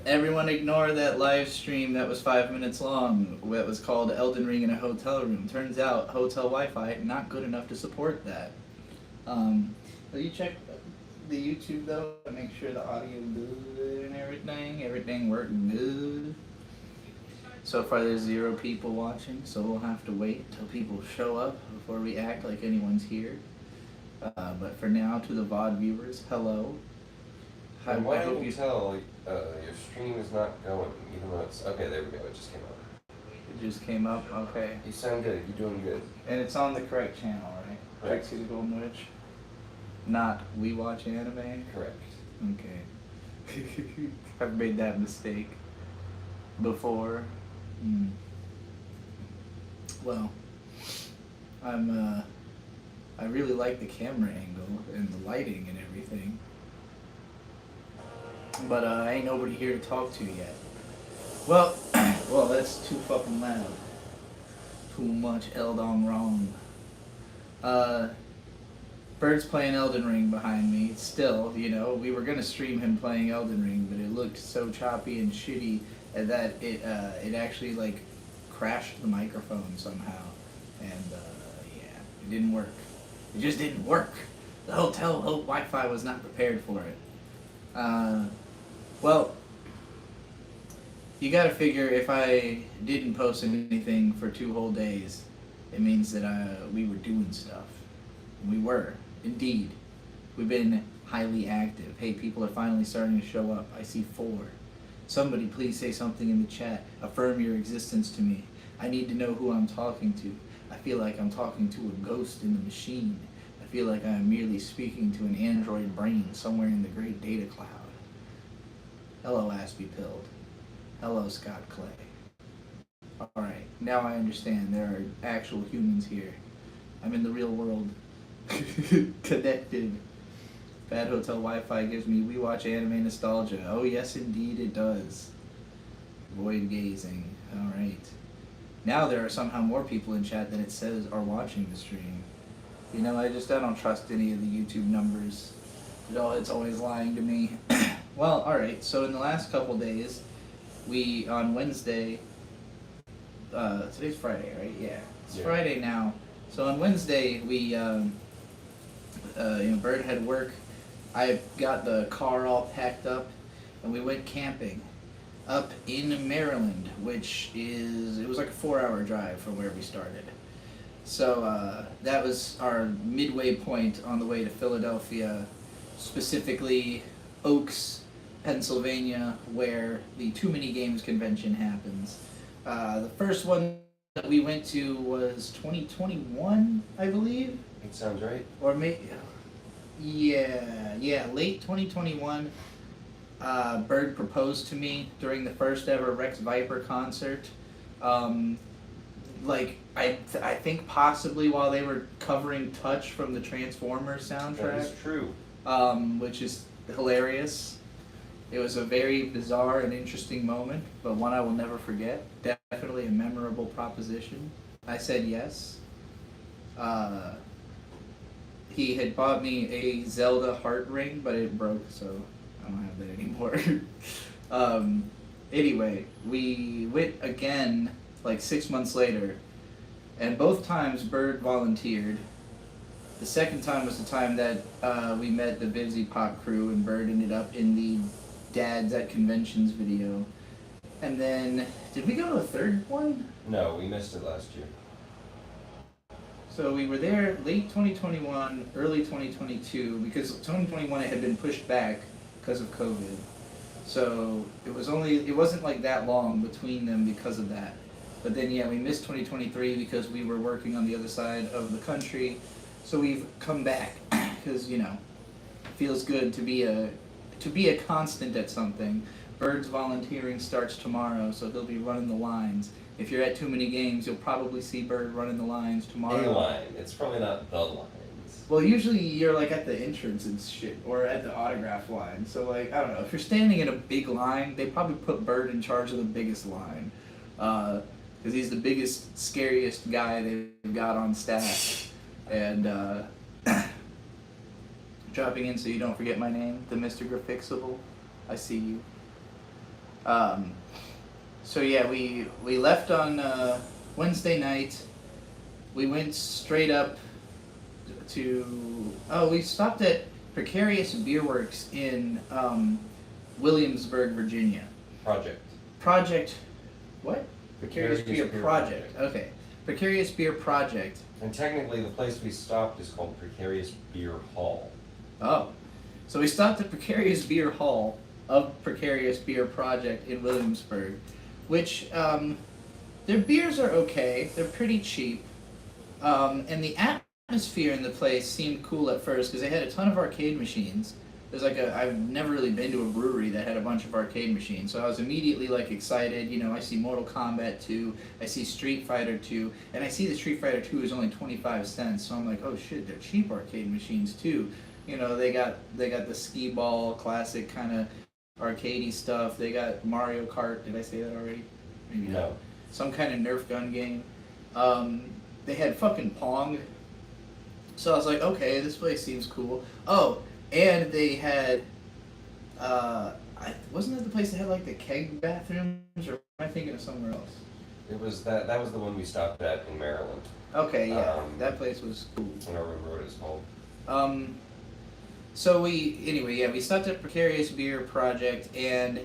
Everyone ignore that live stream that was 5 minutes long. That was called Elden Ring in a hotel room. Turns out hotel Wi-Fi not good enough to support that. Will you check the YouTube though to make sure the audio good and everything? Everything worked good. So far, there's 0 people watching, so we'll have to wait until people show up before we act like anyone's here. But for now, to the VOD viewers, hello. And why don't you tell your stream is not going, even though it's... Okay, there we go, it just came up. It just came up? Okay. You sound good, you're doing good. And it's on the correct channel, right? Correct. Trixie the Golden Witch? Not We Watch Anime? Correct. Okay. I've made that mistake before. Well, I really like the camera angle and the lighting and everything. But I ain't nobody here to talk to yet. Well, well, that's too fucking loud. Too much Eldon wrong. Bird's playing Elden Ring behind me. Still, you know, we were gonna stream him playing Elden Ring, but it looked so choppy and shitty that it actually like crashed the microphone somehow, and yeah, it didn't work. It just didn't work. The hotel Wi-Fi was not prepared for it. Well, you gotta figure if I didn't post anything for 2 whole days, it means that we were doing stuff. We were, indeed. We've been highly active. Hey, people are finally starting to show up. I see 4. Somebody please say something in the chat. Affirm your existence to me. I need to know who I'm talking to. I feel like I'm talking to a ghost in the machine. I feel like I am merely speaking to an android brain somewhere in the great data cloud. Hello, Aspie Pilled. Hello, Scott Clay. Alright, now I understand there are actual humans here. I'm in the real world. Connected. Bad hotel Wi-Fi gives me We Watch Anime nostalgia. Oh yes, indeed it does. Void gazing. Alright. Now there are somehow more people in chat than it says are watching the stream. You know, I don't trust any of the YouTube numbers. It's always lying to me. Well, alright, so in the last couple days, we, on Wednesday, today's Friday, right? Yeah. It's Friday now. So on Wednesday, we, you know, Bird had work. I got the car all packed up, and we went camping up in Maryland, which it was like a 4-hour drive from where we started. So that was our midway point on the way to Philadelphia, specifically Oaks, Pennsylvania, where the Too Many Games convention happens. The first one that we went to was 2021, I believe. It sounds right. Or maybe, yeah, late 2021. Bird proposed to me during the first ever Rex Viper concert. Like, I think possibly while they were covering Touch from the Transformers soundtrack. That is true. Which is hilarious. It was a very bizarre and interesting moment, but one I will never forget. Definitely a memorable proposition. I said yes. He had bought me a Zelda heart ring, but it broke, so I don't have that anymore. Anyway, we went again like 6 months later, and both times Bird volunteered. The second time was the time that we met the Vivzy Pop crew, and Bird ended up in the Dads at Conventions video. And then, did we go to a third one? No, we missed it last year. So we were there late 2021, early 2022, because 2021 it had been pushed back because of COVID. So it wasn't like that long between them because of that. But then yeah, we missed 2023 because we were working on the other side of the country. So we've come back because, you know, it feels good to be a constant at something. Bird's volunteering starts tomorrow, so he'll be running the lines. If you're at Too Many Games, you'll probably see Bird running the lines tomorrow. A line. It's probably not the lines. Well, usually you're like at the entrance and shit, or at the autograph line. So like, I don't know, if you're standing in a big line, they probably put Bird in charge of the biggest line. Because he's the biggest, scariest guy they've got on staff. And dropping in so you don't forget my name, the Mr. Grafixable. I see you. Um, so yeah, we left on Wednesday night. We went straight up to we stopped at Precarious Beer Works in Williamsburg, Virginia. Project what? Precarious Beer Project. Okay. Precarious Beer Project. And technically the place we stopped is called Precarious Beer Hall. Oh. So we stopped at Precarious Beer Hall of Precarious Beer Project in Williamsburg, which their beers are okay. They're pretty cheap. And the atmosphere in the place seemed cool at first because they had a ton of arcade machines. There's I've never really been to a brewery that had a bunch of arcade machines, so I was immediately excited. I see Mortal Kombat 2, I see Street Fighter 2, and I see the Street Fighter 2 is only 25 cents, so I'm like, oh shit, they're cheap arcade machines too. They got the skee ball classic kind of arcadey stuff. They got Mario Kart. Did I say that already? Maybe no. Not. Some kind of Nerf gun game. They had fucking Pong. So I was like, okay, this place seems cool. Oh, and they had, wasn't that the place that had the keg bathrooms, or am I thinking of somewhere else? It was that was the one we stopped at in Maryland. Okay, yeah, that place was cool. I don't remember what it's called. So we stopped at Precarious Beer Project, and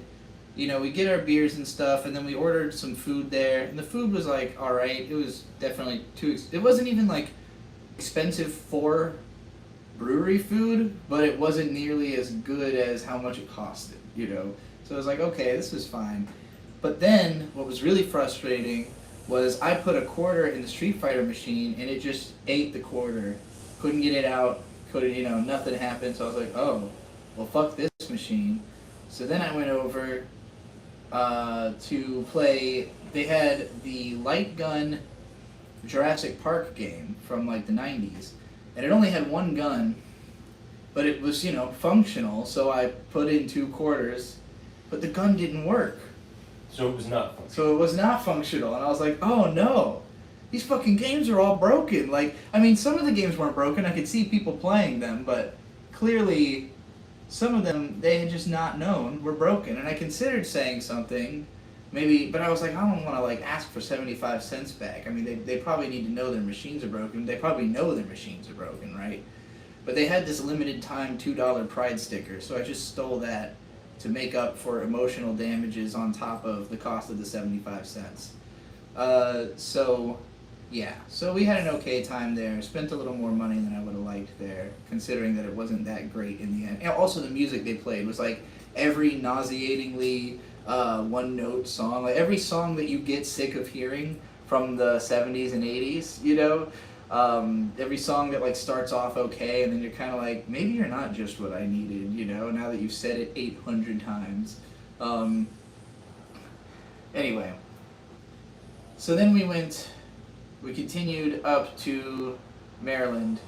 we get our beers and stuff, and then we ordered some food there, and the food was alright. It was definitely it wasn't even expensive for brewery food, but it wasn't nearly as good as how much it costed, So I was like, okay, this is fine. But then, what was really frustrating was I put a quarter in the Street Fighter machine, and it just ate the quarter. Couldn't get it out, nothing happened, so I was like, oh, well fuck this machine. So then I went over to play, they had the Light Gun Jurassic Park game from the 90s. And it only had one gun, but it was, functional, so I put in 2 quarters, but the gun didn't work. So it was not functional. So it was not functional, and I was like, oh no, these fucking games are all broken. Some of the games weren't broken, I could see people playing them, but clearly some of them, they had just not known were broken, and I considered saying something, maybe, but I was like, I don't want to ask for 75 cents back. I mean, they probably need to know their machines are broken. They probably know their machines are broken, right? But they had this limited time $2 Pride sticker, so I just stole that to make up for emotional damages on top of the cost of the 75 cents. So we had an okay time there. Spent a little more money than I would have liked there, considering that it wasn't that great in the end. And also the music they played was every nauseatingly one-note song. Every song that you get sick of hearing from the 70s and 80s, every song that starts off okay, and then you're kind of maybe you're not just what I needed, now that you've said it 800 times. Anyway, so then we continued up to Maryland,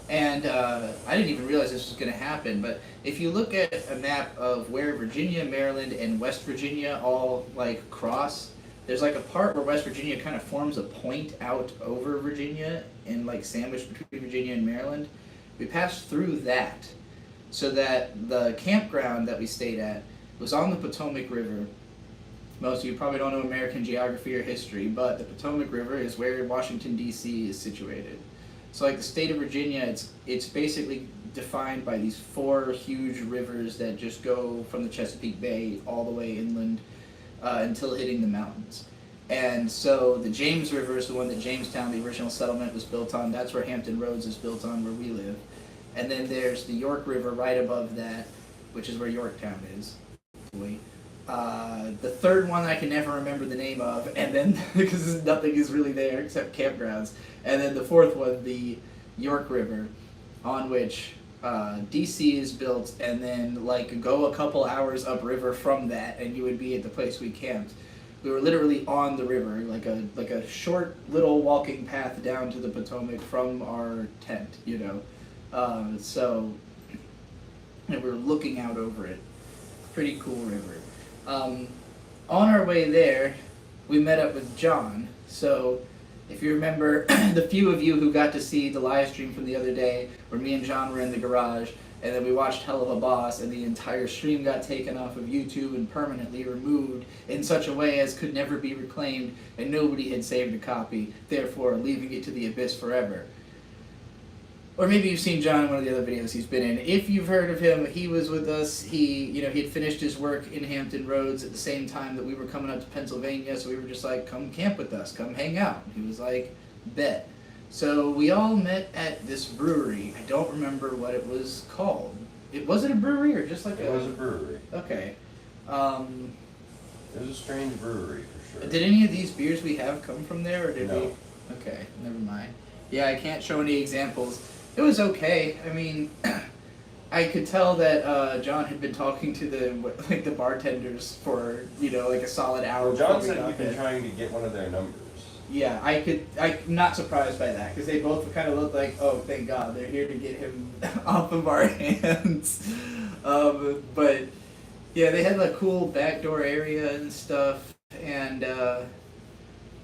and I didn't even realize this was going to happen, but if you look at a map of where Virginia, Maryland, and West Virginia all cross, there's a part where West Virginia kind of forms a point out over Virginia and sandwiched between Virginia and Maryland. We passed through that, so that the campground that we stayed at was on the Potomac River. Most of you probably don't know American geography or history, but the Potomac River is where Washington, D.C. is situated. So the state of Virginia, it's basically defined by these 4 huge rivers that just go from the Chesapeake Bay all the way inland until hitting the mountains. And so the James River is the one that Jamestown, the original settlement, was built on. That's where Hampton Roads is built on, where we live. And then there's the York River right above that, which is where Yorktown is. The third one I can never remember the name of, and then because nothing is really there except campgrounds. And then the fourth one, the York River, on which DC is built, and then go a couple hours upriver from that, and you would be at the place we camped. We were literally on the river, like a short little walking path down to the Potomac from our tent, So and we were looking out over it. Pretty cool river. On our way there, we met up with John. So if you remember, the few of you who got to see the live stream from the other day, where me and John were in the garage, And then we watched Hell of a Boss, and the entire stream got taken off of YouTube and permanently removed in such a way as could never be reclaimed, and nobody had saved a copy, therefore leaving it to the abyss forever. Or maybe you've seen John in one of the other videos he's been in. If you've heard of him, he was with us. He had finished his work in Hampton Roads at the same time that we were coming up to Pennsylvania, so we were just like, come camp with us, come hang out. He was like, bet. So we all met at this brewery. I don't remember what it was called. Was it a brewery or just like It was a brewery. Okay. It was a strange brewery for sure. Did any of these beers we have come from there, or did No. we? Okay, never mind. Yeah, I can't show any examples. It was okay. I mean, I could tell that John had been talking to the bartenders for like a solid hour. Well, John before we said got you've been there. trying to get one of their numbers. Yeah, I'm not surprised by that, because they both kind of looked like, oh, thank God, they're here to get him off of our hands. But yeah, they had a cool backdoor area and stuff, and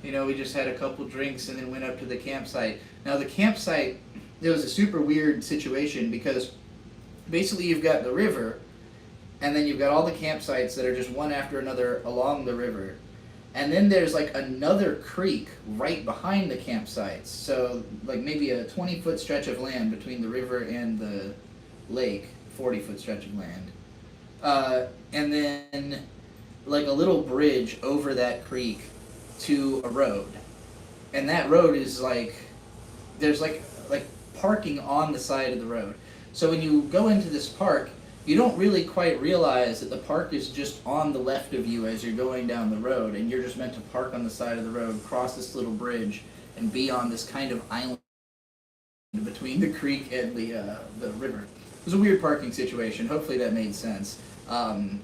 we just had a couple drinks and then went up to the campsite. Now the campsite, it was a super weird situation because basically you've got the river, and then you've got all the campsites that are just one after another along the river. And then there's like another creek right behind the campsites. So like maybe a 20-foot stretch of land between the river and the lake, 40-foot stretch of land. And then like a little bridge over that creek to a road. And that road is like, there's like parking on the side of the road. So when you go into this park, you don't really quite realize that the park is just on the left of you as you're going down the road, and you're just meant to park on the side of the road, cross this little bridge, and be on this kind of island between the creek and the river. It was a weird parking situation. Hopefully that made sense. And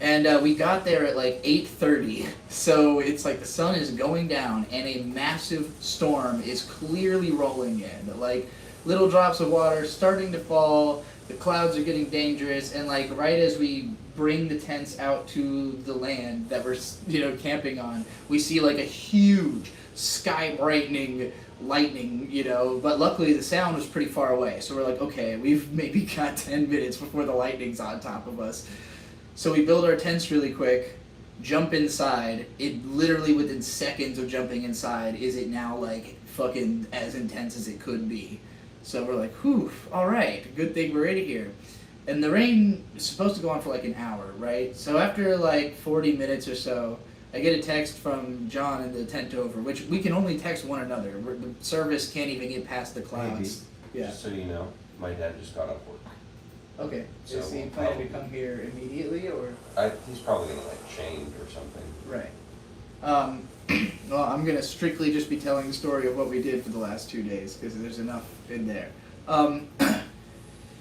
we got there at like 8:30, so it's like the sun is going down, and a massive storm is clearly rolling in. Like little drops of water starting to fall. The clouds are getting dangerous, and like right as we bring the tents out to the land that we're camping on, we see like a huge sky brightening lightning, but luckily the sound was pretty far away, so we're like, okay, we've maybe got 10 minutes before the lightning's on top of us. So we build our tents really quick, jump inside. It literally within seconds of jumping inside is it now like fucking as intense as it could be. So we're like, whew, all right, good thing we're in here. And the rain is supposed to go on for like an hour, right? So after like 40 minutes or so, I get a text from John in the tent over, which we can only text one another. The service can't even get past the clouds. Maybe. Yeah. Just so you know, my dad just got off work. Okay. So is he planning to come here immediately, or? He's probably gonna like change or something. Right. Well, I'm gonna strictly just be telling the story of what we did for the last 2 days because there's enough in there.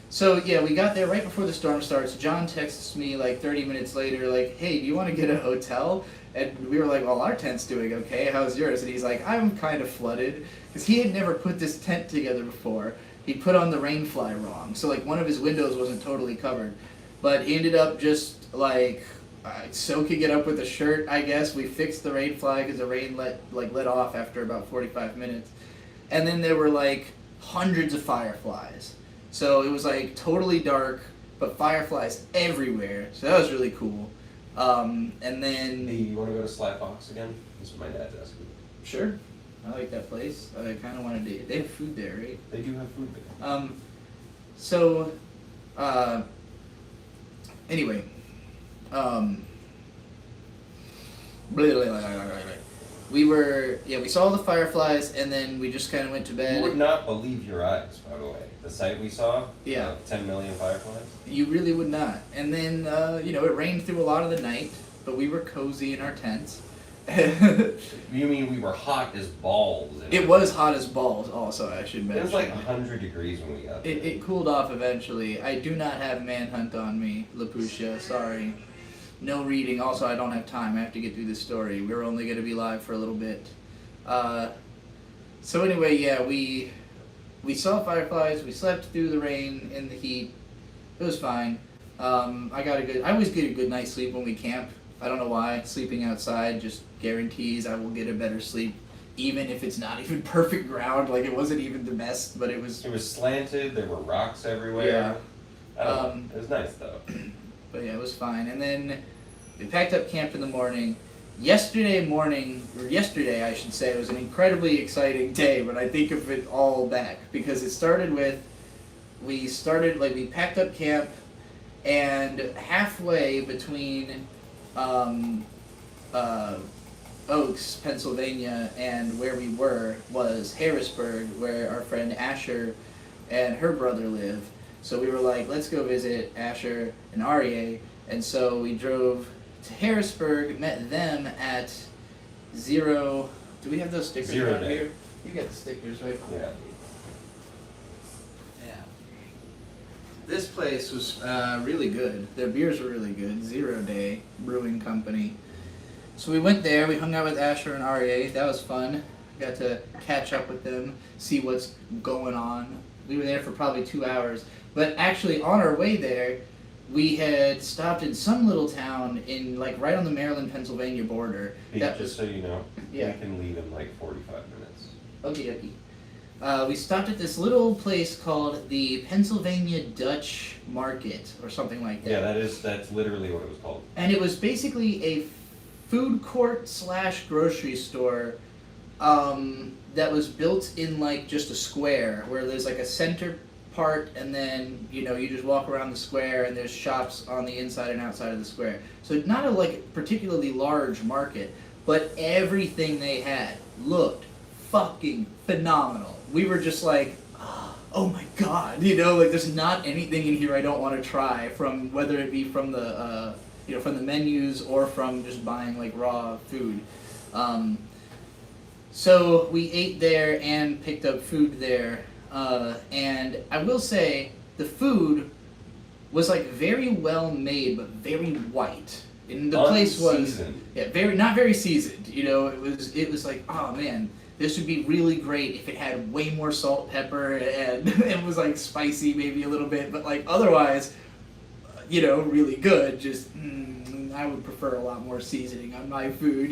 So yeah, we got there right before the storm starts. John texts me like 30 minutes later, like, "Hey, do you want to get a hotel?" And we were like, "Well, our tent's doing okay. How's yours?" And he's like, "I'm kind of flooded," because he had never put this tent together before. He put on the rainfly wrong, so like one of his windows wasn't totally covered, but he ended up just like soaking it up with a shirt. I guess we fixed the rainfly because the rain let off after about 45 minutes, and then there were like hundreds of fireflies. So it was like totally dark, but fireflies everywhere. So that was really cool. And then Hey, you want to go to Sly Fox again? That's what my dad's asking. Sure, I like that place. I kind of wanted to. They have food there, right? They do have food there. So, anyway, we saw the fireflies, and then we just kind of went to bed. You would not believe your eyes, by the way. The sight we saw, Yeah. 10 million fireflies. You really would not. And then, it rained through a lot of the night, but we were cozy in our tents. You mean we were hot as balls? It was hot as balls, also, I should mention. It was like 100 degrees when we got there. It cooled off eventually. I do not have Manhunt on me, Lapucia, sorry. No reading. Also, I don't have time. I have to get through this story. We're only going to be live for a little bit. So anyway, yeah, we saw fireflies. We slept through the rain and the heat. It was fine. I always get a good night's sleep when we camp. I don't know why. Sleeping outside just guarantees I will get a better sleep even if it's not even perfect ground. Like, it wasn't even the best, but it was. It was slanted. There were rocks everywhere. Yeah. I don't know. It was nice though. But yeah, it was fine. And then we packed up camp in the morning. Yesterday morning, or yesterday I should say, was an incredibly exciting day when I think of it all back, because it started with, we packed up camp, and halfway between Oaks, Pennsylvania, and where we were was Harrisburg, where our friend Asher and her brother live. So we were like, let's go visit Asher and Aryeh, and so we drove to Harrisburg, met them at Zero. Do we have those stickers Zero around Day. here? You got the stickers, right? Yeah. Yeah. This place was really good. Their beers were really good. 0 Day Brewing Company. So we went there. We hung out with Asher and Aryeh. That was fun. Got to catch up with them, see what's going on. We were there for probably 2 hours. But actually, on our way there, we had stopped in some little town in, like, right on the Maryland-Pennsylvania border. Pete, That just so you know, Yeah. we can leave in like 45 minutes. Okie dokie. We stopped at this little place called the Pennsylvania Dutch Market, or something like that. Yeah, that's literally what it was called. And it was basically a food court / grocery store that was built in, like, just a square, where there's like a center part, and then you just walk around the square, and there's shops on the inside and outside of the square. So not a particularly large market, but everything they had looked fucking phenomenal. We were just like, oh my god, like, there's not anything in here I don't want to try, from whether it be from the from the menus or from just buying, like, raw food. So we ate there and picked up food there. And I will say, the food was, like, very well made, but very white. And the place was Unseasoned. not very seasoned. It was like, oh man, this would be really great if it had way more salt, pepper, and it was, like, spicy maybe a little bit, but, like, otherwise, really good. Just I would prefer a lot more seasoning on my food.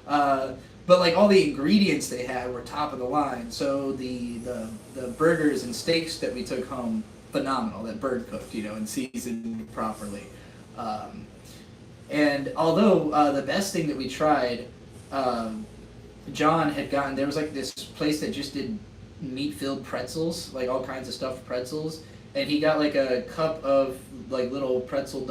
But, like, all the ingredients they had were top of the line. So the burgers and steaks that we took home, phenomenal. That bird cooked, and seasoned properly. And although the best thing that we tried, John had gotten, there was, like, this place that just did meat-filled pretzels, like all kinds of stuffed pretzels. And he got, like, a cup of, like, little pretzel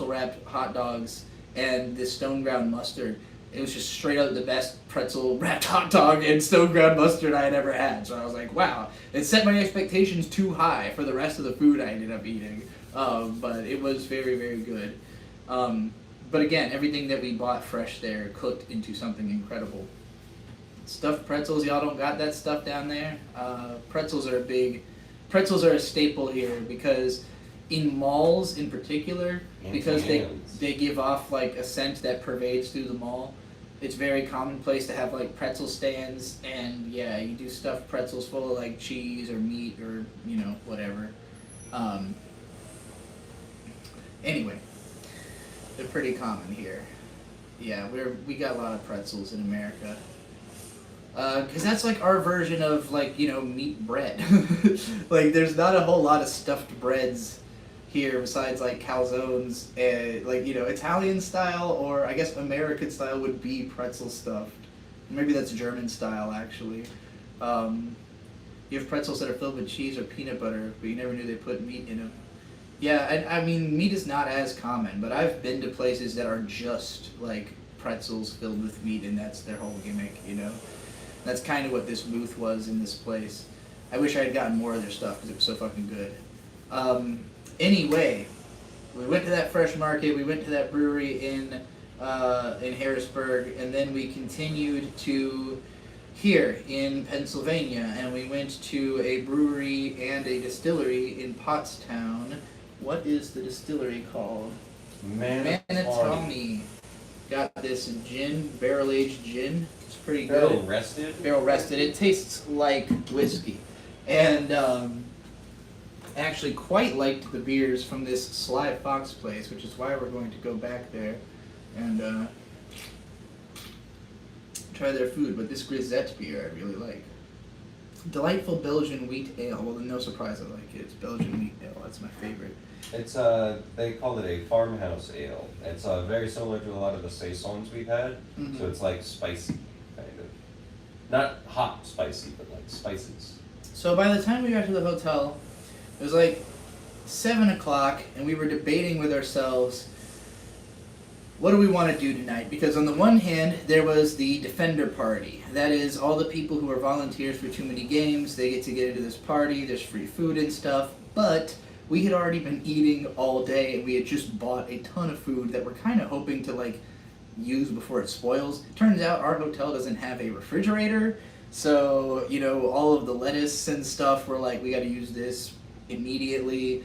wrapped hot dogs, and this stone ground mustard. It was just straight up the best pretzel wrapped hot dog and stone ground mustard I had ever had. So I was like, wow. It set my expectations too high for the rest of the food I ended up eating. But it was very, very good. But again, everything that we bought fresh there cooked into something incredible. Stuffed pretzels, y'all don't got that stuff down there. Pretzels are a staple here, because in malls in particular, because they give off, like, a scent that pervades through the mall. It's very commonplace to have, like, pretzel stands, and yeah, you do stuffed pretzels full of, like, cheese or meat or whatever. Anyway, they're pretty common here. Yeah, we got a lot of pretzels in America. Because that's, like, our version of, like, meat bread. Like, there's not a whole lot of stuffed breads here besides, like, calzones and, like, Italian style, or I guess American style would be pretzel stuffed. Maybe that's German style, actually. You have pretzels that are filled with cheese or peanut butter, but you never knew they put meat in them. Yeah, I mean, meat is not as common, but I've been to places that are just, like, pretzels filled with meat, and that's their whole gimmick, That's kind of what this booth was in this place. I wish I had gotten more of their stuff because it was so fucking good. Anyway, we went to that fresh market. We went to that brewery in Harrisburg, and then we continued to here in Pennsylvania, and we went to a brewery and a distillery in Pottstown. What is the distillery called? Manitowoc. Got this gin, barrel-aged gin. It's pretty good. Barrel rested? Barrel rested. It tastes like whiskey. And I actually quite liked the beers from this Sly Fox place, which is why we're going to go back there and try their food, but this Grisette beer I really like. Delightful Belgian wheat ale. Well, no surprise I like it. It's Belgian wheat ale. That's my favorite. It's they call it a farmhouse ale. It's very similar to a lot of the saisons we've had. Mhm. So it's like spicy, kind of. Not hot spicy, but like spices. So by the time we got to the hotel, it was like 7 o'clock, and we were debating with ourselves, what do we want to do tonight? Because on the one hand, there was the Defender Party. That is all the people who are volunteers for Too Many Games. They get to get into this party. There's free food and stuff. But we had already been eating all day, and we had just bought a ton of food that we're kind of hoping to like use before it spoils. Turns out our hotel doesn't have a refrigerator, so you know all of the lettuce and stuff. We're like, we got to use this immediately.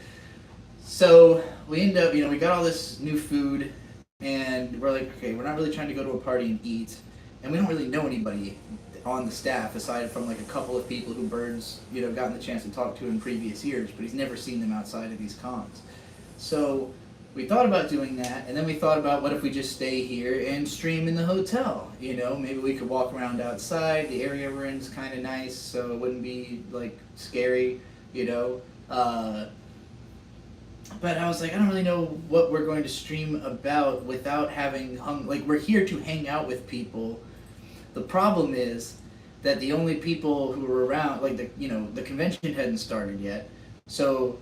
So we end up, we got all this new food. And we're like, okay, we're not really trying to go to a party and eat, and we don't really know anybody on the staff aside from like a couple of people who Bird's gotten the chance to talk to in previous years, but he's never seen them outside of these cons. So we thought about doing that, and then we thought about what if we just stay here and stream in the hotel. Maybe we could walk around outside. The area we're in is kind of nice, so it wouldn't be like scary. But I was like, I don't really know what we're going to stream about without having we're here to hang out with people. The problem is that the only people who were around, the convention hadn't started yet. So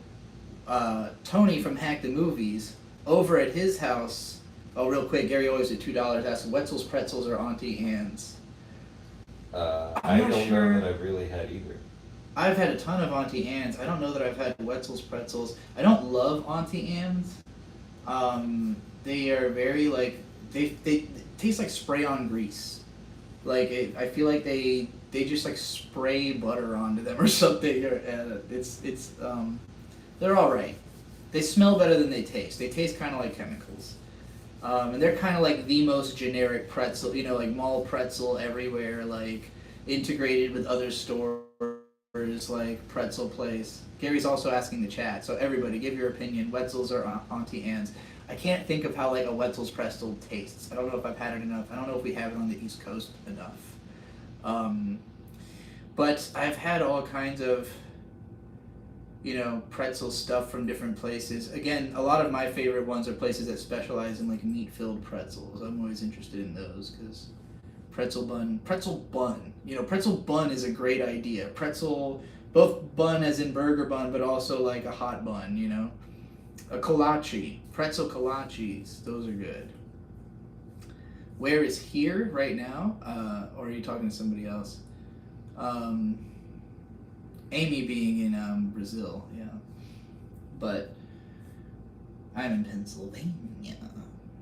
Tony from Hack the Movies, over at his house, real quick, Gary always at $2 asked Wetzel's Pretzels or Auntie Anne's. I don't know that I've really had either. I've had a ton of Auntie Anne's. I don't know that I've had Wetzel's Pretzels. I don't love Auntie Anne's. They are very they taste like spray-on grease. I feel like they just like spray butter onto them or something. They're all right. They smell better than they taste. They taste kind of like chemicals. And they're kind of like the most generic pretzel, like mall pretzel everywhere, like integrated with other stores. Like pretzel place. Gary's also asking the chat, so everybody give your opinion. Wetzel's or Auntie Anne's. I can't think of how like a Wetzel's pretzel tastes. I don't know if I've had it enough. I don't know if we have it on the East Coast enough. But I've had all kinds of pretzel stuff from different places. Again, a lot of my favorite ones are places that specialize in like meat-filled pretzels. I'm always interested in those because pretzel bun. Pretzel bun is a great idea. Pretzel, both bun as in burger bun, but also like a hot bun, A kolache. Pretzel kolaches. Those are good. Where is here right now? Or are you talking to somebody else? Amy being in Brazil, yeah. But I'm in Pennsylvania.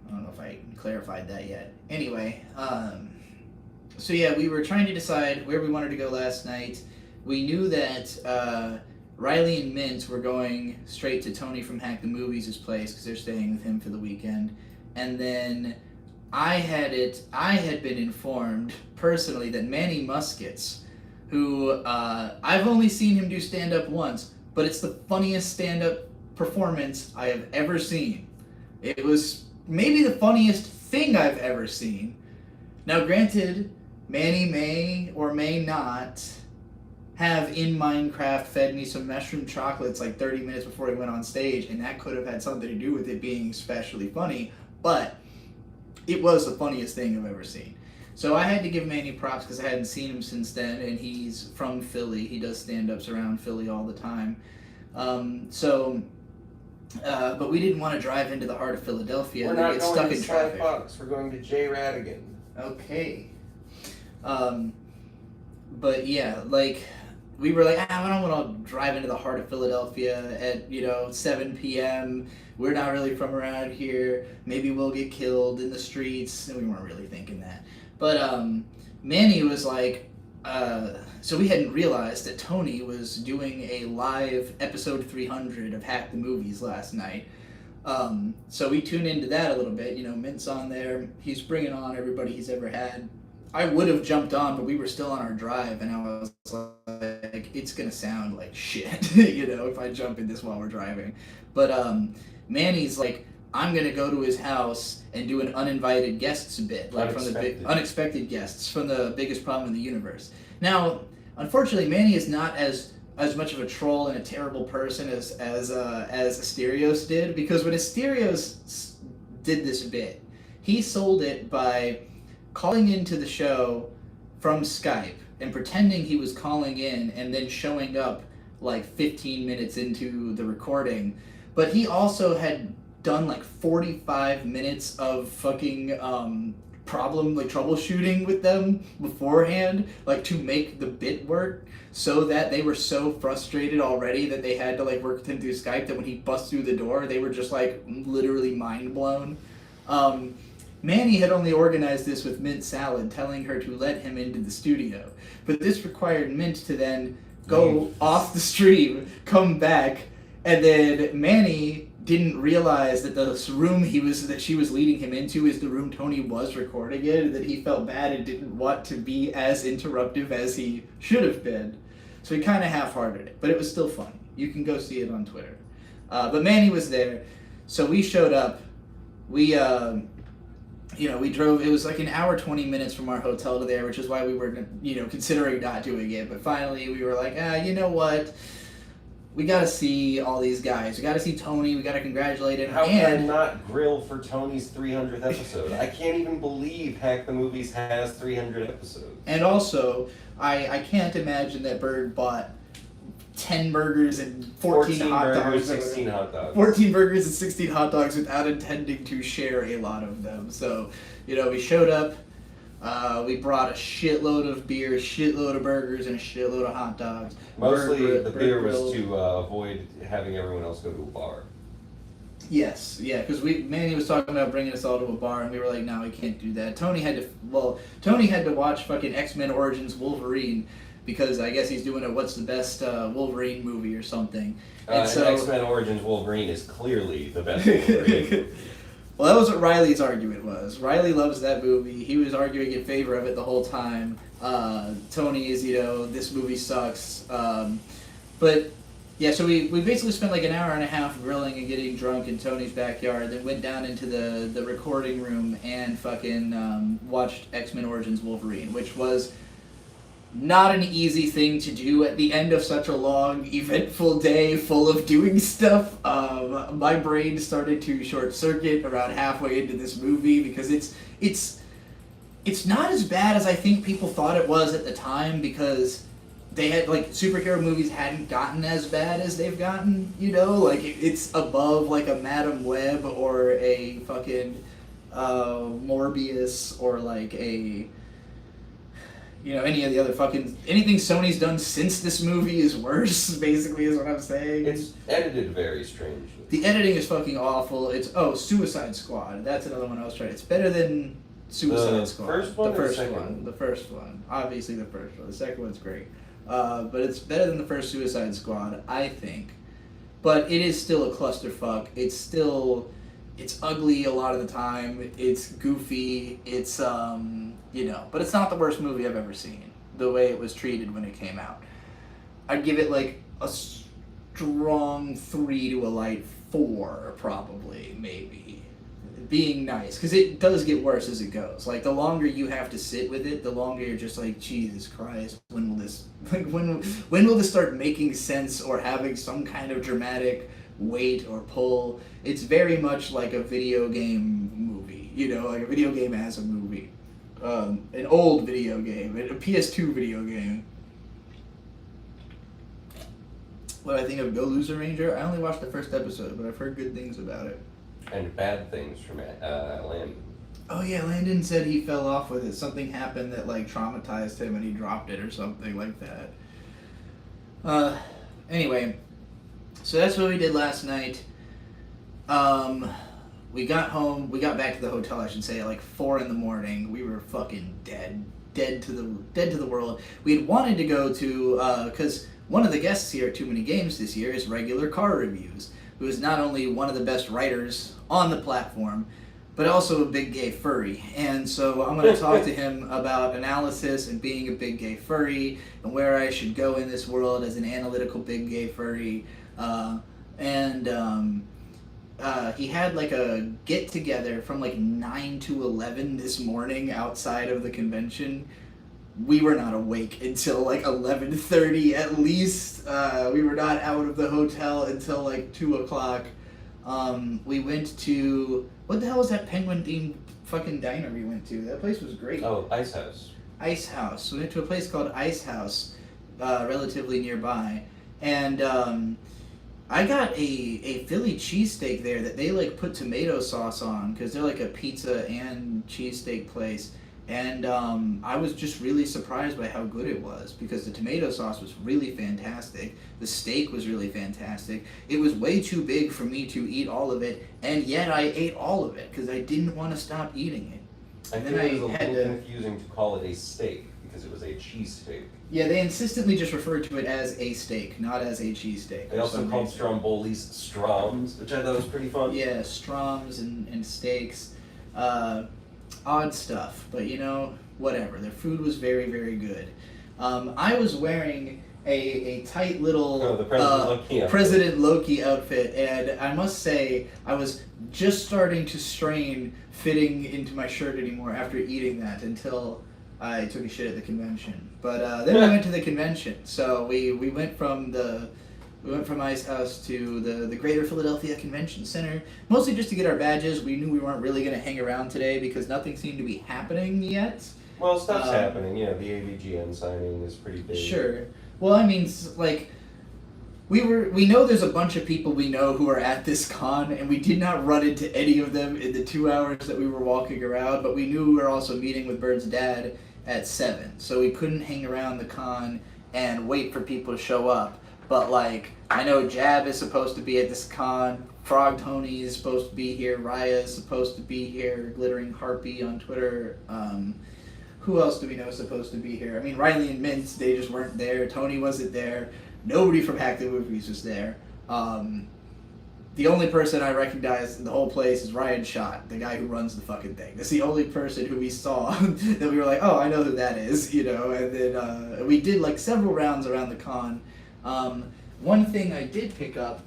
I don't know if I clarified that yet. Anyway, so yeah, we were trying to decide where we wanted to go last night. We knew that Riley and Mint were going straight to Tony from Hack the Movies' place because they're staying with him for the weekend. And then I had been informed personally that Manny Muskets, who I've only seen him do stand-up once, but it's the funniest stand-up performance I have ever seen. It was maybe the funniest thing I've ever seen. Now granted, Manny may or may not have in Minecraft fed me some mushroom chocolates like 30 minutes before he went on stage, and that could have had something to do with it being especially funny, but it was the funniest thing I've ever seen. So I had to give Manny props because I hadn't seen him since then, and he's from Philly. He does stand-ups around Philly all the time. But we didn't want to drive into the heart of Philadelphia. We're not get going stuck to in Sly traffic. Fox. We're going to J. Radigan. Okay. But yeah, we were like, I don't want to drive into the heart of Philadelphia at 7 p.m. We're not really from around here. Maybe we'll get killed in the streets. And we weren't really thinking that. But Manny was like, so we hadn't realized that Tony was doing a live episode 300 of Hack the Movies last night. So we tuned into that a little bit. Mint's on there. He's bringing on everybody he's ever had. I would have jumped on, but we were still on our drive, and I was like, it's going to sound like shit, if I jump in this while we're driving. But Manny's I'm gonna go to his house and do an uninvited guests bit, like from the unexpected guests from the biggest problem in the universe. Now, unfortunately, Manny is not as much of a troll and a terrible person as Asterios did, because when Asterios did this bit, he sold it by calling into the show from Skype and pretending he was calling in and then showing up like 15 minutes into the recording. But he also had done like 45 minutes of fucking troubleshooting with them beforehand, like to make the bit work, so that they were so frustrated already that they had to like work with him through Skype, that when he busts through the door, they were just like literally mind blown. Manny had only organized this with Mint Salad, telling her to let him into the studio. But this required Mint to then go off the stream, come back, and then Manny didn't realize that the room that she was leading him into is the room Tony was recording in, and that he felt bad and didn't want to be as interruptive as he should have been. So he kind of half-hearted it, but it was still fun. You can go see it on Twitter. But Manny was there, so we showed up. We drove, it was like an hour, 20 minutes from our hotel to there, which is why we were, considering not doing it. But finally we were like, you know what? We gotta see all these guys. We gotta see Tony. We gotta congratulate him. How can I not grill for Tony's 300th episode? I can't even believe Hack the Movies has 300 episodes. And also, I can't imagine that Bird bought 10 burgers and 14 hot dogs. 16 hot dogs. 14 burgers and 16 hot dogs without intending to share a lot of them. So, we showed up. We brought a shitload of beer, a shitload of burgers, and a shitload of hot dogs. Mostly the beer was to avoid having everyone else go to a bar. Yes, yeah, because Manny was talking about bringing us all to a bar, and we were like, no, we can't do that. Tony had to watch fucking X-Men Origins Wolverine, because I guess he's doing a what's the best Wolverine movie or something. And X-Men Origins Wolverine is clearly the best Wolverine. Well, that was what Riley's argument was. Riley loves that movie. He was arguing in favor of it the whole time. Tony is, this movie sucks. But, yeah, so we basically spent like an hour and a half grilling and getting drunk in Tony's backyard, then went down into the recording room and fucking watched X-Men Origins Wolverine, which was not an easy thing to do at the end of such a long, eventful day full of doing stuff. My brain started to short circuit around halfway into this movie, because it's not as bad as I think people thought it was at the time, because they had superhero movies hadn't gotten as bad as they've gotten. It's above like a Madam Web or a fucking Morbius or like a any of the other anything Sony's done since this movie is worse, basically, is what I'm saying. It's edited very strangely. The editing is fucking awful. Suicide Squad. That's another one I was trying. It's better than Suicide Squad. First one, the first second one. The first one. Obviously the first one. The second one's great. But it's better than the first Suicide Squad, I think. But it is still a clusterfuck. It's ugly a lot of the time. It's goofy. It's but it's not the worst movie I've ever seen. The way it was treated when it came out, I'd give it like a strong 3 to a light 4, probably, maybe. Being nice, because it does get worse as it goes. Like, the longer you have to sit with it, the longer you're just like, Jesus Christ, when will this when will this start making sense or having some kind of dramatic weight or pull? It's very much like a video game movie, like a video game as a movie. An old video game, a PS2 video game. What do I think of Go Loser Ranger? I only watched the first episode, but I've heard good things about it. And bad things from Landon. Oh yeah, Landon said he fell off with it. Something happened that traumatized him and he dropped it or something like that. Anyway, so that's what we did last night. We got home, we got back to the hotel, I should say, at 4 a.m. We were fucking dead to the world. We had wanted to go to, because one of the guests here at Too Many Games this year is Regular Car Reviews, who is not only one of the best writers on the platform, but also a big gay furry. And so I'm going to talk to him about analysis and being a big gay furry, and where I should go in this world as an analytical big gay furry, he had like a get together from like 9 to 11 this morning outside of the convention. We were not awake until like 11:30 at least. We were not out of the hotel until like 2 o'clock. We went to, what the hell was that penguin themed fucking diner we went to? That place was great. Oh, Ice House. Ice House. We went to a place called Ice House, relatively nearby, and I got a Philly cheesesteak there that they like put tomato sauce on because they're like a pizza and cheesesteak place. And I was just really surprised by how good it was because the tomato sauce was really fantastic. The steak was really fantastic. It was way too big for me to eat all of it, and yet I ate all of it because I didn't want to stop eating it. I think it was a little confusing to call it a steak because it was a cheesesteak. Yeah, they insistently just referred to it as a steak, not as a cheesesteak. They also called Strombolis Stroms, which I thought was pretty fun. Yeah, Stroms and steaks. Odd stuff, but you know, whatever. Their food was very, very good. I was wearing a tight little the President Loki outfit, and I must say, I was just starting to strain fitting into my shirt anymore after eating that until I took a shit at the convention. But then we went to the convention, so we went from Ice House to the Greater Philadelphia Convention Center, mostly just to get our badges. We knew we weren't really going to hang around today because nothing seemed to be happening yet. Well, stuff's happening. You know, the AVGN signing is pretty big. Sure. Well, I mean, like, we know there's a bunch of people we know who are at this con, and we did not run into any of them in the 2 hours that we were walking around, but we knew we were also meeting with Bird's dad at 7, so we couldn't hang around the con and wait for people to show up. But, like, I know Jab is supposed to be at this con, Frog Tony is supposed to be here, Raya is supposed to be here, Glittering Harpy on Twitter. Who else do we know is supposed to be here? I mean, Riley and Mintz, they just weren't there. Tony wasn't there. Nobody from Hack the Movies was there. The only person I recognize in the whole place is Ryan Schott, the guy who runs the fucking thing. That's the only person who we saw that we were like, oh, I know who that is, you know. And then we did like several rounds around the con. One thing I did pick up,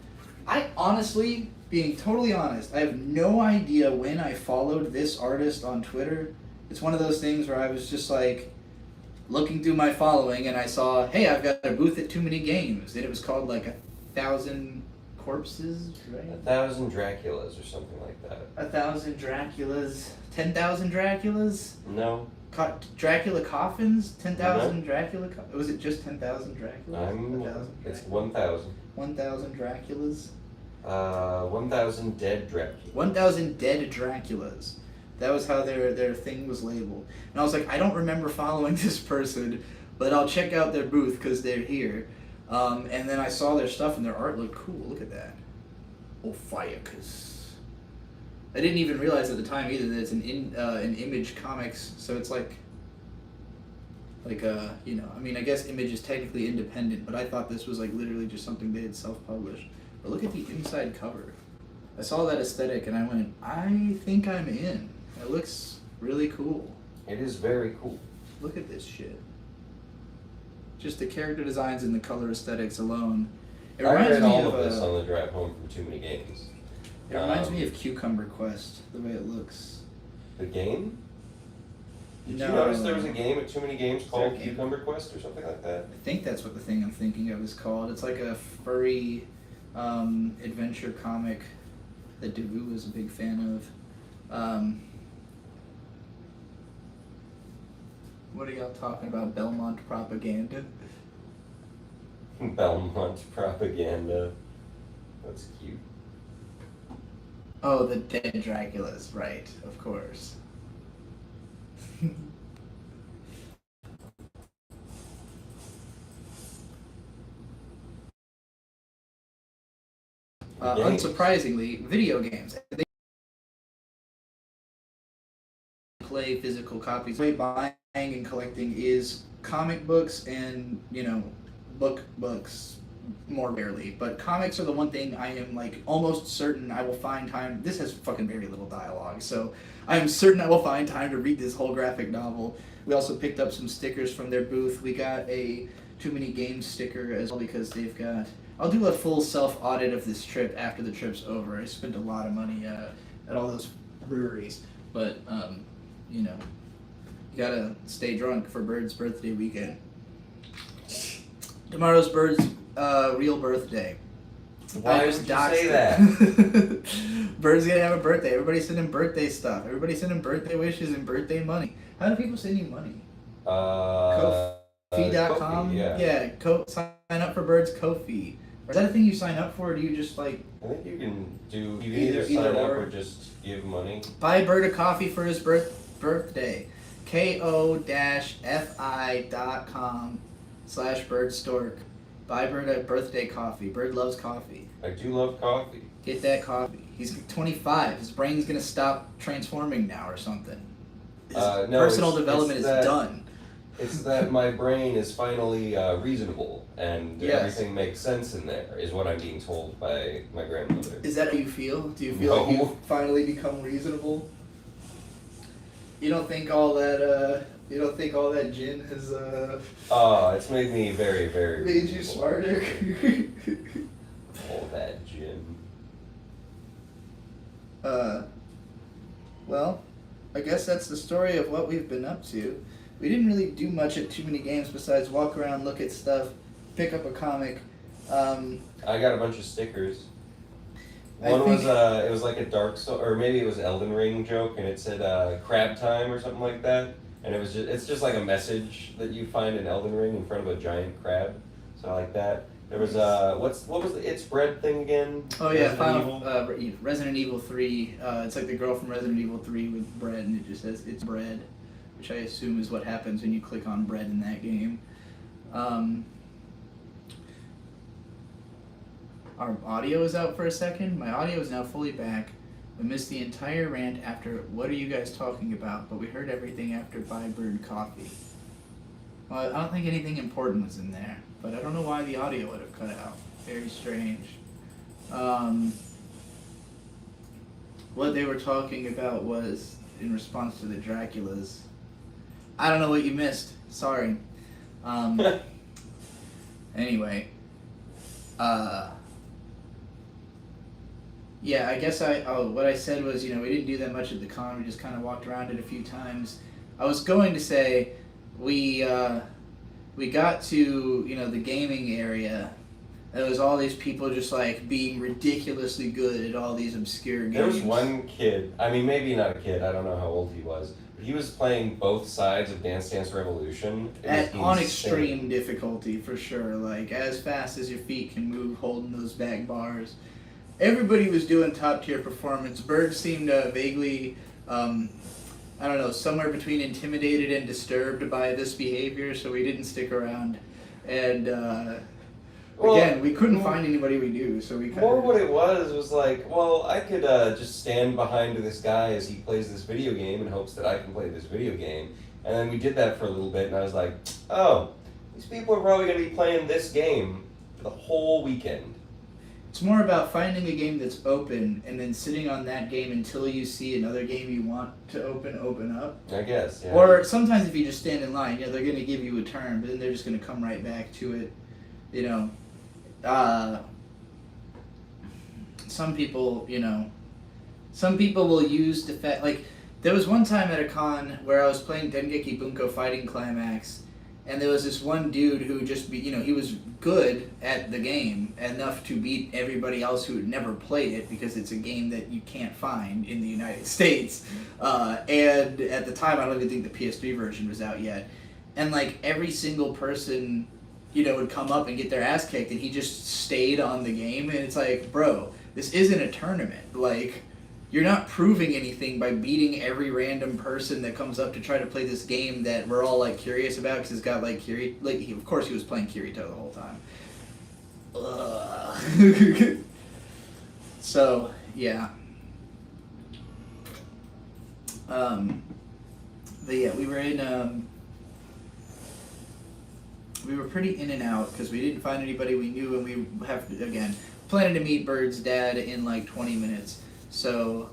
I honestly, being totally honest, I have no idea when I followed this artist on Twitter. It's one of those things where I was just like looking through my following and I saw, hey, I've got a booth at Too Many Games, and it was called like 1,000 Corpses, right? 1,000 Draculas or something like that. 1,000 Draculas, 10,000 Draculas? No. Dracula coffins? 10,000 Dracula was it just 10,000 Draculas? It's 1,000. 1,000 Draculas? 1,000 dead Draculas. 1,000 dead Draculas. That was how their thing was labeled. And I was like, I don't remember following this person, but I'll check out their booth because they're here. And then I saw their stuff and their art looked cool. Look at that. Ophiuchus. I didn't even realize at the time either that it's an Image Comics, so it's like you know, I mean, I guess Image is technically independent, but I thought this was like literally just something they had self-published. But look at the inside cover. I saw that aesthetic and I went, I think I'm in. It looks really cool. It is very cool. Look at this shit. Just the character designs and the color aesthetics alone. It I reminds read me all of of this on the drive home from Too Many Games. It reminds me of Cucumber Quest, the way it looks. The game? Did No, you notice there was a game at Too Many Games called there a game? Cucumber Quest or something like that? I think that's what the thing I'm thinking of is called. It's like a furry adventure comic that Devu is a big fan of. What are y'all talking about? Belmont propaganda? Belmont propaganda. That's cute. Oh, the dead Draculas, right, of course. Unsurprisingly, video games. They play physical copies. The way buying and collecting is comic books and, you know, books more rarely. But comics are the one thing I am like almost certain I will find time. This has fucking very little dialogue, so I am certain I will find time to read this whole graphic novel. We also picked up some stickers from their booth. We got a Too Many Games sticker as well because they've got I'll do a full self audit of this trip after the trip's over. I spent a lot of money at all those breweries, but you know, you gotta stay drunk for Bird's birthday weekend. Tomorrow's Bird's real birthday. Why would you say that? Bird's gonna have a birthday. Everybody send him birthday stuff. Everybody send him birthday wishes and birthday money. How do people send you money? Ko-fi.com? Sign up for Bird's Ko-fi. Is that a thing you sign up for, or do you just like... I think you can do... You either sign up or just give money. Buy Bird a coffee for his birthday. ko-fi.com/birdstork. Buy Bird a birthday coffee. Bird loves coffee. I do love coffee. Get that coffee. He's 25. His brain's gonna stop transforming now or something. His personal development is done. It's that my brain is finally reasonable and Yes. everything makes sense in there, is what I'm being told by my grandmother. Is that how you feel? Do you feel like you've finally become reasonable? You don't think all that gin has It's made me very, very made you reasonable. smarter? All that gin. Well, I guess that's the story of what we've been up to. We didn't really do much at too many games besides walk around, look at stuff, pick up a comic. I got a bunch of stickers. I One think- was it was like a Dark Soul, or maybe it was Elden Ring joke, and it said crab time or something like that. And it's just like a message that you find in Elden Ring in front of a giant crab. So I like that. There was what was the It's Bread thing again? Oh yeah, Resident Evil? Resident Evil 3. It's like the girl from Resident Evil 3 with bread, and it just says it's bread, which I assume is what happens when you click on bread in that game. Our audio is out for a second. My audio is now fully back. We missed the entire rant after "What are you guys talking about?" but we heard everything after "Buy Bird Coffee." Well, I don't think anything important was in there, but I don't know why the audio would have cut out. Very strange. What they were talking about was in response to the Draculas. I don't know what you missed. Sorry. Anyway. Yeah, I guess what I said was, we didn't do that much at the con. We just kind of walked around it a few times. I was going to say we got to, the gaming area. There was all these people just like being ridiculously good at all these obscure games. There was one kid, I mean maybe not a kid, I don't know how old he was, but he was playing both sides of Dance Dance Revolution. On extreme difficulty for sure, like as fast as your feet can move holding those back bars. Everybody was doing top tier performance. Bird seemed vaguely, somewhere between intimidated and disturbed by this behavior, so we didn't stick around. And again, we couldn't find anybody we knew, so we kind of... What it was like, well, I could just stand behind this guy as he plays this video game in hopes that I can play this video game. And then we did that for a little bit, and I was like, oh, these people are probably going to be playing this game for the whole weekend. It's more about finding a game that's open and then sitting on that game until you see another game you want to open up. I guess, yeah. Or sometimes if you just stand in line, they're going to give you a turn, but then they're just going to come right back to it, Some people, some people will use like, there was one time at a con where I was playing Dengeki Bunko Fighting Climax, and there was this one dude who just, he was good at the game, enough to beat everybody else who had never played it, because it's a game that you can't find in the United States. And at the time, I don't even think the PS3 version was out yet. And, like, every single person, would come up and get their ass kicked, and he just stayed on the game, and it's like, bro, this isn't a tournament. Like, you're not proving anything by beating every random person that comes up to try to play this game that we're all like curious about, because it's got like of course he was playing Kirito the whole time. So yeah. But yeah, we were pretty in and out because we didn't find anybody we knew, and we have again planning to meet Bird's dad in like 20 minutes. So,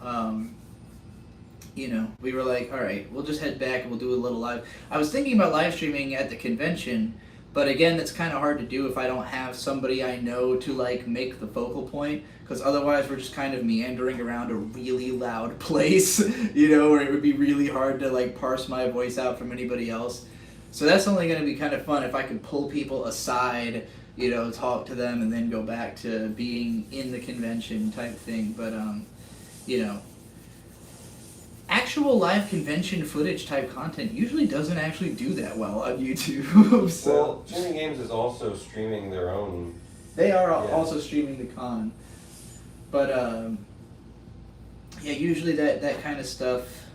we were like, all right, we'll just head back and we'll do a little live. I was thinking about live streaming at the convention, But again, that's kind of hard to do if I don't have somebody I know to like make the focal point, because otherwise we're just kind of meandering around a really loud place, you know, where it would be really hard to like parse my voice out from anybody else. So that's only going to be kind of fun if I can pull people aside, you know, talk to them, and then go back to being in the convention type thing. But you know, actual live convention footage type content usually doesn't actually do that well on YouTube. So Well, Jimmy Games is also streaming their own. they are Yeah. also streaming the con. But yeah, usually that kind of stuff.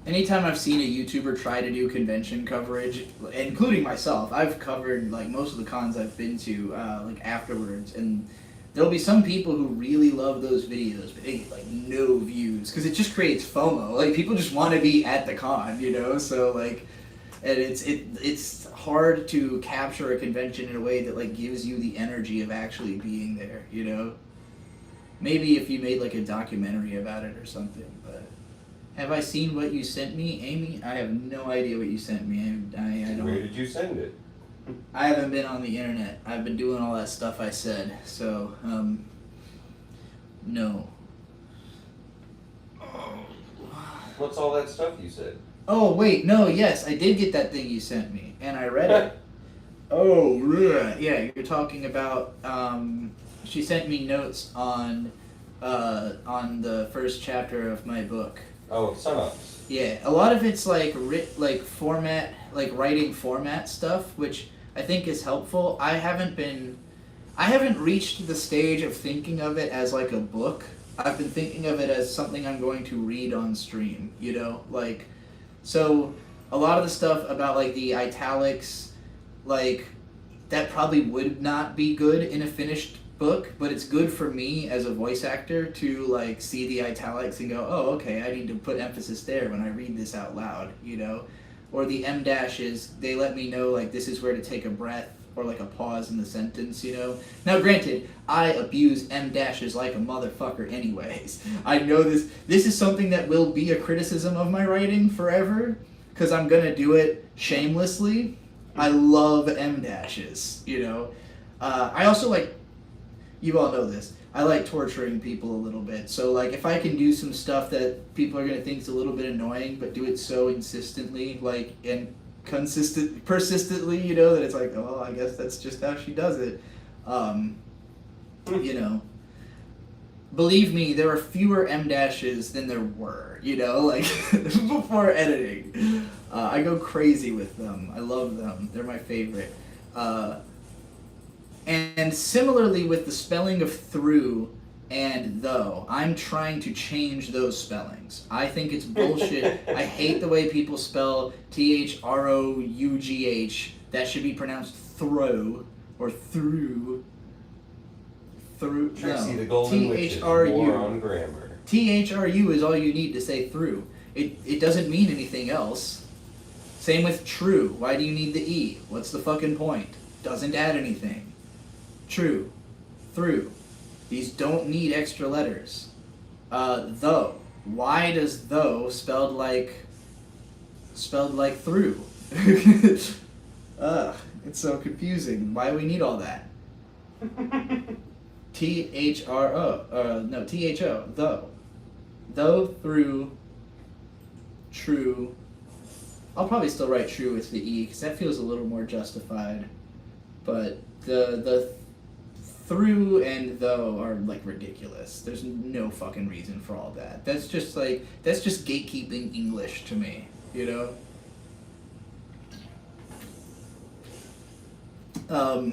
Anytime I've seen a YouTuber try to do convention coverage, including myself, I've covered like most of the cons I've been to like afterwards, and there'll be some people who really love those videos, but they get like no views because it just creates FOMO. Like people just want to be at the con, you know. So like, and it's hard to capture a convention in a way that like gives you the energy of actually being there, you know. Maybe if you made like a documentary about it or something, but. Have I seen what you sent me, Amy? I have no idea what you sent me. I don't. Where did you send it? I haven't been on the internet. I've been doing all that stuff I said. So, no. What's all that stuff you said? Oh wait, no. Yes, I did get that thing you sent me, and I read it. Oh yeah. You're talking about. She sent me notes on the first chapter of my book. Oh, sum-ups. Yeah, a lot of it's like format, like writing format stuff, which I think is helpful. I haven't reached the stage of thinking of it as like a book. I've been thinking of it as something I'm going to read on stream, you know? Like, so a lot of the stuff about like the italics, like that probably would not be good in a finished book, but it's good for me as a voice actor to like see the italics and go, oh, okay, I need to put emphasis there when I read this out loud, you know? Or the M dashes, they let me know like this is where to take a breath or like a pause in the sentence, you know? Now granted, I abuse M dashes like a motherfucker anyways. I know this is something that will be a criticism of my writing forever, because I'm gonna do it shamelessly. I love M dashes, you know? I also like, you all know this, I like torturing people a little bit. So like if I can do some stuff that people are gonna think is a little bit annoying, but do it so insistently, like, and persistently, you know, that it's like, oh, I guess that's just how she does it. You know, believe me, there are fewer M dashes than there were, you know, like before editing. I go crazy with them. I love them. They're my favorite. And similarly with the spelling of through and though, I'm trying to change those spellings. I think it's bullshit. I hate the way people spell THROUGH. That should be pronounced throw or through. Through. Trixie, no. the golden witch is more on grammar. THRU is all you need to say through. It doesn't mean anything else. Same with true. Why do you need the E? What's the fucking point? Doesn't add anything. True. Through. These don't need extra letters. Though. Why does though spelled like through? It's so confusing. Why do we need all that? THRO. Though. Though, through, true. I'll probably still write true with the E, because that feels a little more justified. But the through and though are like ridiculous. There's no fucking reason for all that. That's just gatekeeping English to me, you know? But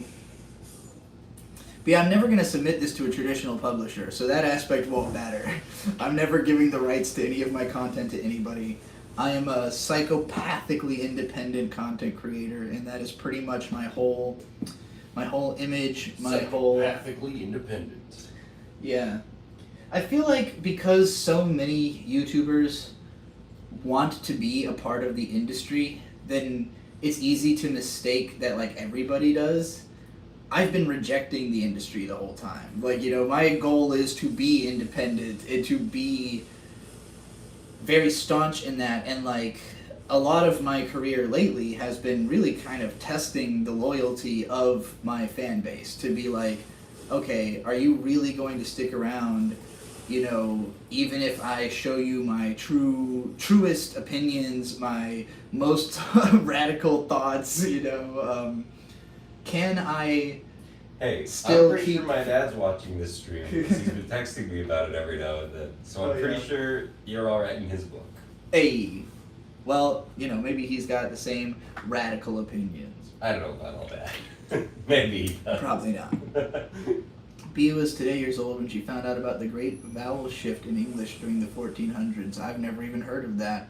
yeah, I'm never gonna submit this to a traditional publisher, so that aspect won't matter. I'm never giving the rights to any of my content to anybody. I am a psychopathically independent content creator, and that is pretty much my whole image, my whole... Psychopathically independent. Yeah. I feel like because so many YouTubers want to be a part of the industry, then it's easy to mistake that like everybody does. I've been rejecting the industry the whole time. Like, you know, my goal is to be independent and to be very staunch in that, and like a lot of my career lately has been really kind of testing the loyalty of my fan base to be like, okay, are you really going to stick around, even if I show you my truest opinions, my most radical thoughts, can I Hey, still I'm pretty keep... sure my dad's watching this stream because he's been texting me about it every now and then. So I'm pretty sure you're alright in his book. Hey, well, maybe he's got the same radical opinions. I don't know about all that. Maybe he does. Probably not. Bea was today years old when she found out about the great vowel shift in English during the 1400s. I've never even heard of that,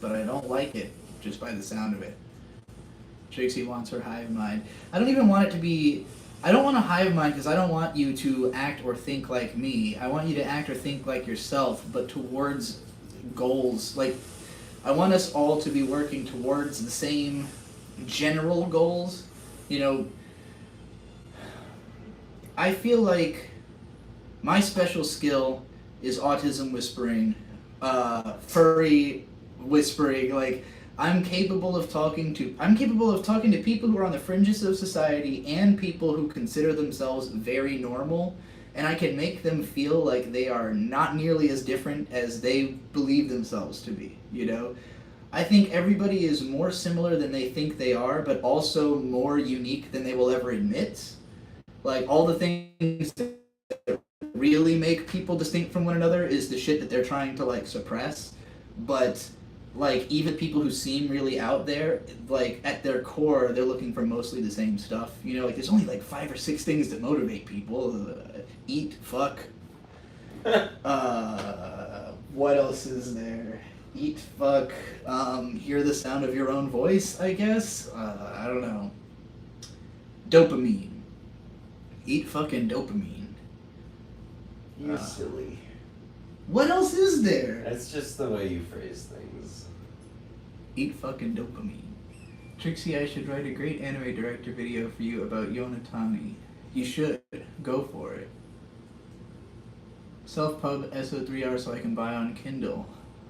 but I don't like it just by the sound of it. Trixie wants her hive mind. I don't even want it to be... I don't want a hive mind because I don't want you to act or think like me. I want you to act or think like yourself, but towards goals. Like, I want us all to be working towards the same general goals. I feel like my special skill is autism whispering, furry whispering. Like, I'm capable of talking to people who are on the fringes of society and people who consider themselves very normal, and I can make them feel like they are not nearly as different as they believe themselves to be, I think everybody is more similar than they think they are, but also more unique than they will ever admit. Like, all the things that really make people distinct from one another is the shit that they're trying to, suppress. But, even people who seem really out there, at their core, they're looking for mostly the same stuff. There's only, 5 or 6 things that motivate people. Eat, fuck. What else is there? Eat, fuck, hear the sound of your own voice, I guess? I don't know. Dopamine. Eat fucking dopamine. You're silly. What else is there? That's just the way you phrase things. Eat fucking dopamine. Trixie, I should write a great anime director video for you about Yonatani. You should. Go for it. Self-pub SO3R so I can buy on Kindle.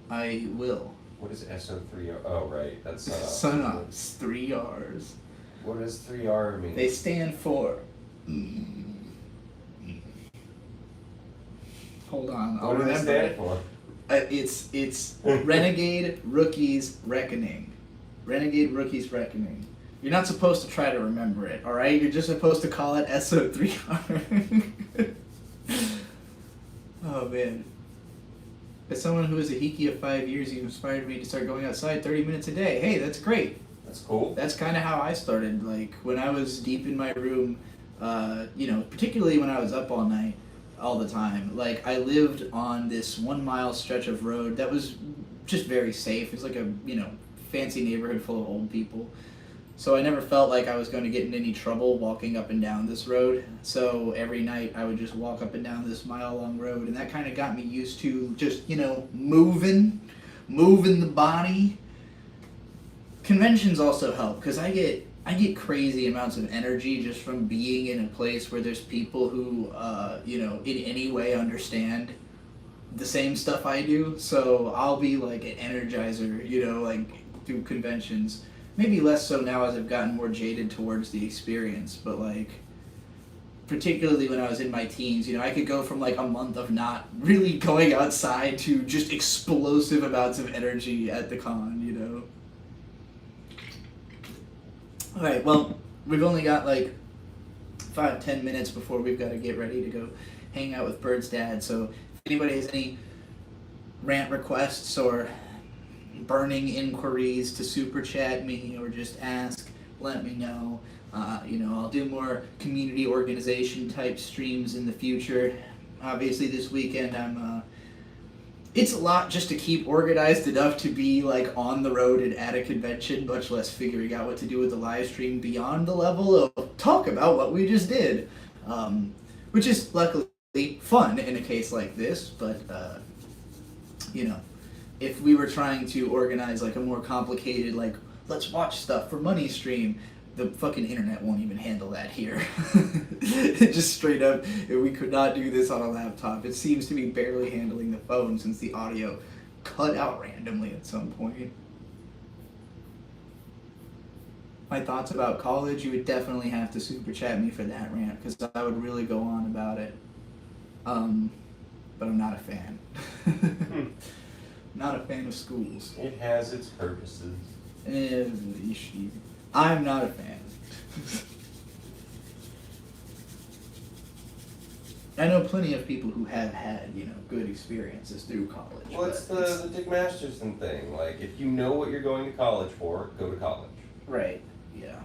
I will. What is SO3R? Oh, right. That's Sunops, 3 Rs. What does 3R mean? They stand for... Hold on, I'll what do they remember stand it. for? It's Renegade Rookies Reckoning. Renegade Rookies Reckoning. You're not supposed to try to remember it, alright? You're just supposed to call it SO3R. Oh, man. As someone who is a Hiki of 5 years, you inspired me to start going outside 30 minutes a day. Hey, that's great. That's cool. That's kind of how I started. When I was deep in my room, particularly when I was up all night, all the time. I lived on this 1 mile stretch of road that was just very safe. It's like a, fancy neighborhood full of old people. So I never felt like I was going to get in any trouble walking up and down this road. So every night I would just walk up and down this mile-long road, and that kind of got me used to just, moving the body. Conventions also help, because I get crazy amounts of energy just from being in a place where there's people who, in any way understand the same stuff I do. So I'll be like an energizer, through conventions. Maybe less so now as I've gotten more jaded towards the experience, but particularly when I was in my teens, I could go from a month of not really going outside to just explosive amounts of energy at the con, Alright, well, we've only got 5-10 minutes before we've got to get ready to go hang out with Bird's dad, so if anybody has any rant requests or burning inquiries to super chat me or just ask, let me know. I'll do more community organization type streams in the future. Obviously this weekend it's a lot just to keep organized enough to be on the road and at a convention, much less figuring out what to do with the live stream beyond the level of talk about what we just did, which is luckily fun in a case like this, but if we were trying to organize a more complicated let's watch stuff for money stream, the fucking internet won't even handle that here. Just straight up, we could not do this on a laptop. It seems to be barely handling the phone since the audio cut out randomly at some point. my thoughts about college, you would definitely have to super chat me for that rant because I would really go on about it. But I'm not a fan. Not a fan of schools. It has its purposes. I'm not a fan. I know plenty of people who have had, good experiences through college. Well, it's the Dick Masterson thing. Like, if you know what you're going to college for, go to college. Right, yeah.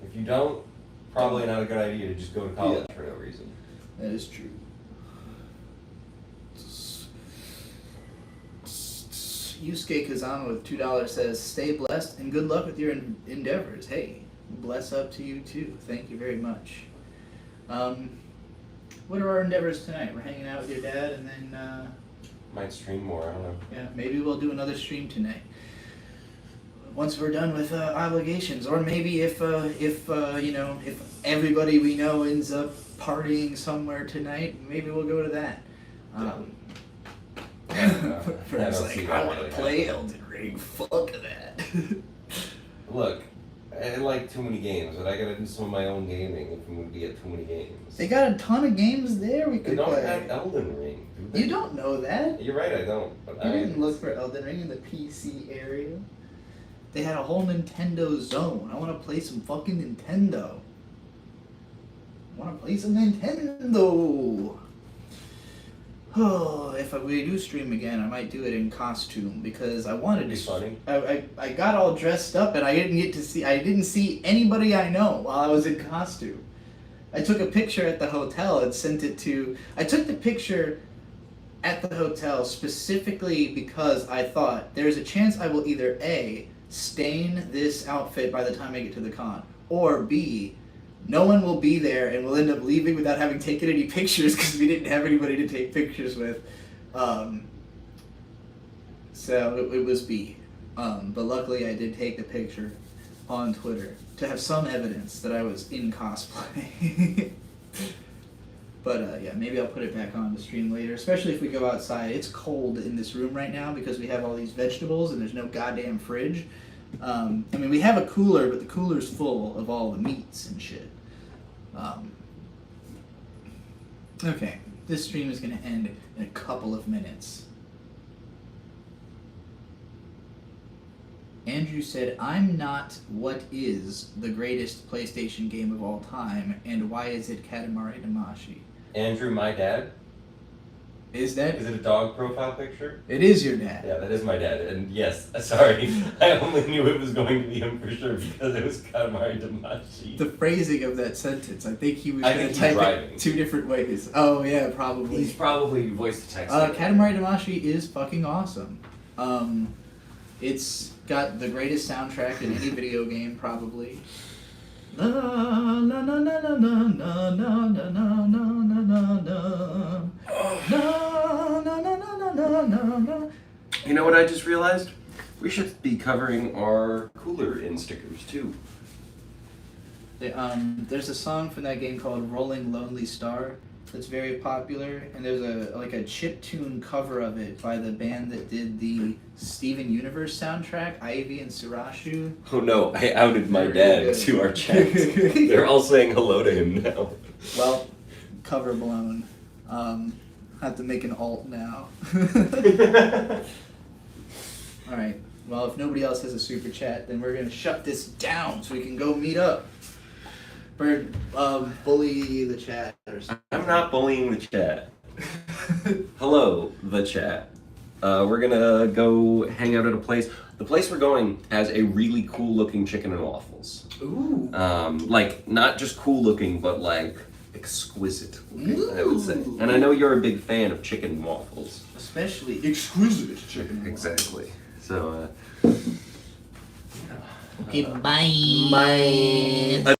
If you don't, probably not a good idea to just go to college for no reason. That is true. Yusuke Kazama with $2 says, "Stay blessed and good luck with your endeavors." Hey, bless up to you too. Thank you very much. What are our endeavors tonight? We're hanging out with your dad, and then Might stream more. I don't know. yeah, maybe we'll do another stream tonight. Once we're done with obligations, or maybe if everybody we know ends up partying somewhere tonight, maybe we'll go to that. Fred's like, I want to play Elden Ring. Fuck that. Look, I like too many games, but I gotta do some of my own gaming if I'm gonna get too many games. They got a ton of games there we They could don't play. have Elden Ring, do they? You don't know that. You're right, I don't. But You I didn't look for Elden Ring in the PC area. They had a whole Nintendo zone. I want to play some fucking Nintendo. I want to play some Nintendo. Oh, if we do stream again, I might do it in costume because I wanted It'd be to. funny. I got all dressed up and I didn't see anybody I know while I was in costume. I took a picture at the hotel and sent it to. I took the picture at the hotel specifically because I thought there's a chance I will either A, stain this outfit by the time I get to the con, or B, no one will be there and we'll end up leaving without having taken any pictures because we didn't have anybody to take pictures with. So it was B. But luckily I did take a picture on Twitter to have some evidence that I was in cosplay. But yeah, maybe I'll put it back on the stream later, especially if we go outside. It's cold in this room right now because we have all these vegetables and there's no goddamn fridge. We have a cooler, but the cooler's full of all the meats and shit. Okay, this stream is going to end in a couple of minutes. Andrew said, "I'm not what is the greatest PlayStation game of all time, and why is it Katamari Damacy?" Andrew, my dad. Is that? Is it a dog profile picture? It is your dad. Yeah, that is my dad. And yes, sorry, I only knew it was going to be him for sure because it was Katamari Damacy. The phrasing of that sentence, I think he was I going to think type he's driving. it two different ways. Oh yeah, probably. He's probably voice to text. Katamari Damacy is fucking awesome. It's got the greatest soundtrack in any video game, probably. La la la la la la la la la la la la la. Na, na, na, na, na, na, na. You know what I just realized? We should be covering our cooler in stickers too. There's a song from that game called "Rolling Lonely Star" that's very popular, and there's a chiptune cover of it by the band that did the Steven Universe soundtrack, Ivy and Surashu. Oh no, I outed my dad to our chat. They're all saying hello to him now. Well, cover blown. Have to make an alt now. Alright, well, if nobody else has a super chat, then we're gonna shut this down so we can go meet up. Bird, bully the chat or something. I'm not bullying the chat. Hello, the chat. We're gonna go hang out at a place. The place we're going has a really cool looking chicken and waffles. Ooh. Like, not just cool looking, but like exquisite looking, I would say. And I know you're a big fan of chicken and waffles. Especially exquisite chicken. Exactly. So, Okay, bye. Bye.